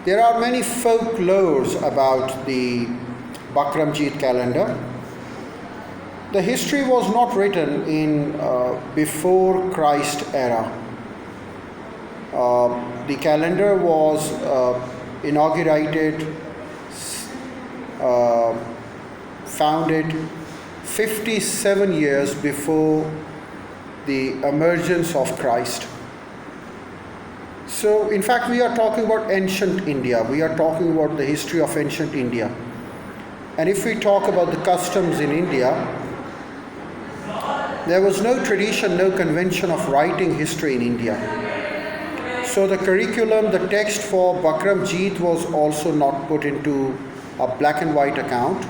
There are many folklores about the Bakram Jeet calendar. The history was not written in before Christ era. The calendar was inaugurated, founded 57 years before the emergence of Christ. So, in fact, we are talking about ancient India. We are talking about the history of ancient India. And if we talk about the customs in India, there was no tradition, no convention of writing history in India. So the curriculum, the text for Bakram Jeet was also not put into a black and white account.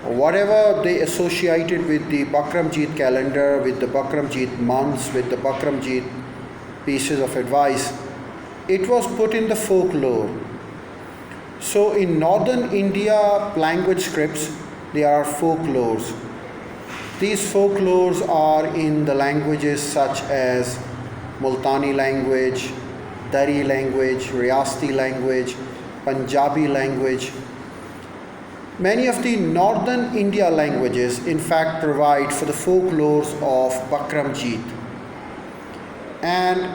Whatever they associated with the Bakram Jeet calendar, with the Bakram Jeet months, with the Bakram Jeet pieces of advice, it was put in the folklore. So in northern India language scripts, there are folklores. These folklores are in the languages such as Multani language, Dari language, Riyasti language, Punjabi language. Many of the northern India languages in fact provide for the folklores of Bakram Jeet. And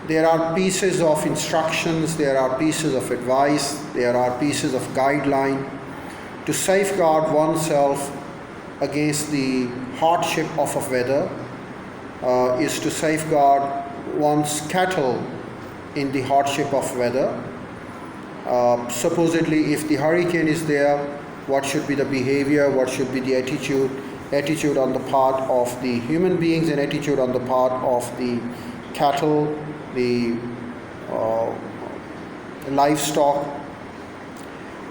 there are pieces of instructions, there are pieces of advice, there are pieces of guideline to safeguard oneself against the hardship of a weather, is to safeguard one's cattle in the hardship of weather. Supposedly, if the hurricane is there, what should be the behavior, what should be the attitude on the part of the human beings and attitude on the part of the cattle, the livestock.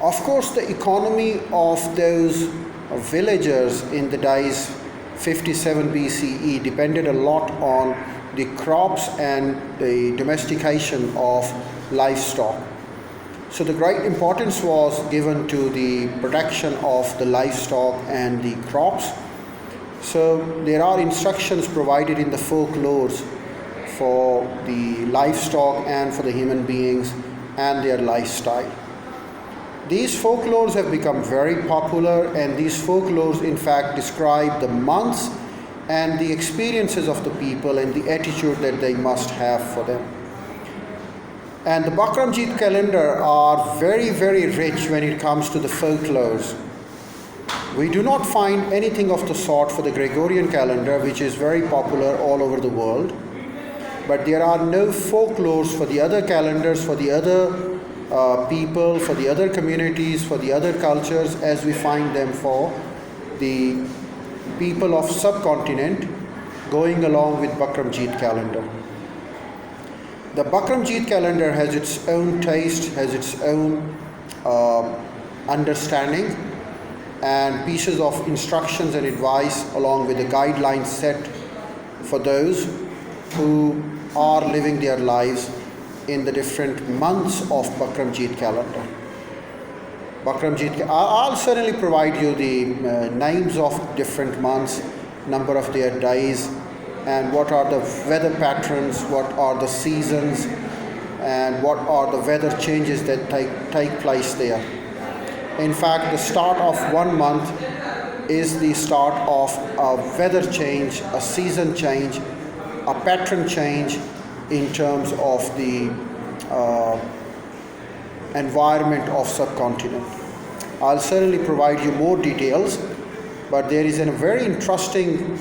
Of course, the economy of those villagers in the days 57 BCE depended a lot on the crops and the domestication of livestock. So the great importance was given to the protection of the livestock and the crops. So there are instructions provided in the folklores for the livestock and for the human beings and their lifestyle. These folklores have become very popular, and these folklores in fact describe the months and the experiences of the people and the attitude that they must have for them. And the Bakram Jeet calendar are very, very rich when it comes to the folklores. We do not find anything of the sort for the Gregorian calendar, which is very popular all over the world. But there are no folklores for the other calendars, for the other people, for the other communities, for the other cultures, as we find them for the people of subcontinent going along with Bakram Jeet calendar. The Bakram Jeet calendar has its own taste, has its own understanding, and pieces of instructions and advice along with the guidelines set for those who are living their lives in the different months of Bakram Jeet calendar. Bakram Jeet, I'll certainly provide you the names of different months, number of their days, and what are the weather patterns, what are the seasons, and what are the weather changes that take place there. In fact, the start of one month is the start of a weather change, a season change, a pattern change in terms of the environment of subcontinent. I'll certainly provide you more details, but there is a very interesting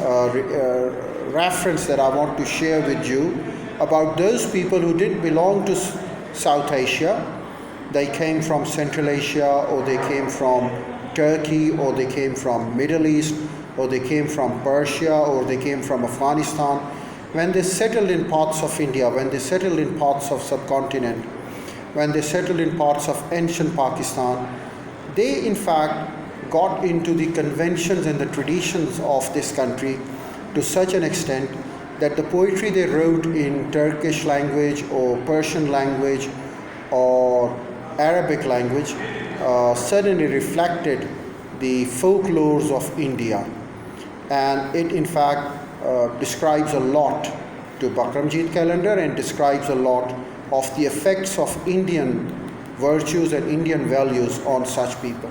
reference that I want to share with you about those people who didn't belong to South Asia. They came from Central Asia, or they came from Turkey, or they came from Middle East, or they came from Persia, or they came from Afghanistan. When they settled in parts of India, when they settled in parts of subcontinent, when they settled in parts of ancient Pakistan, they in fact got into the conventions and the traditions of this country to such an extent that the poetry they wrote in Turkish language or Persian language or Arabic language certainly reflected the folklores of India. And it in fact describes a lot to Bakram Jeet calendar and describes a lot of the effects of Indian virtues and Indian values on such people.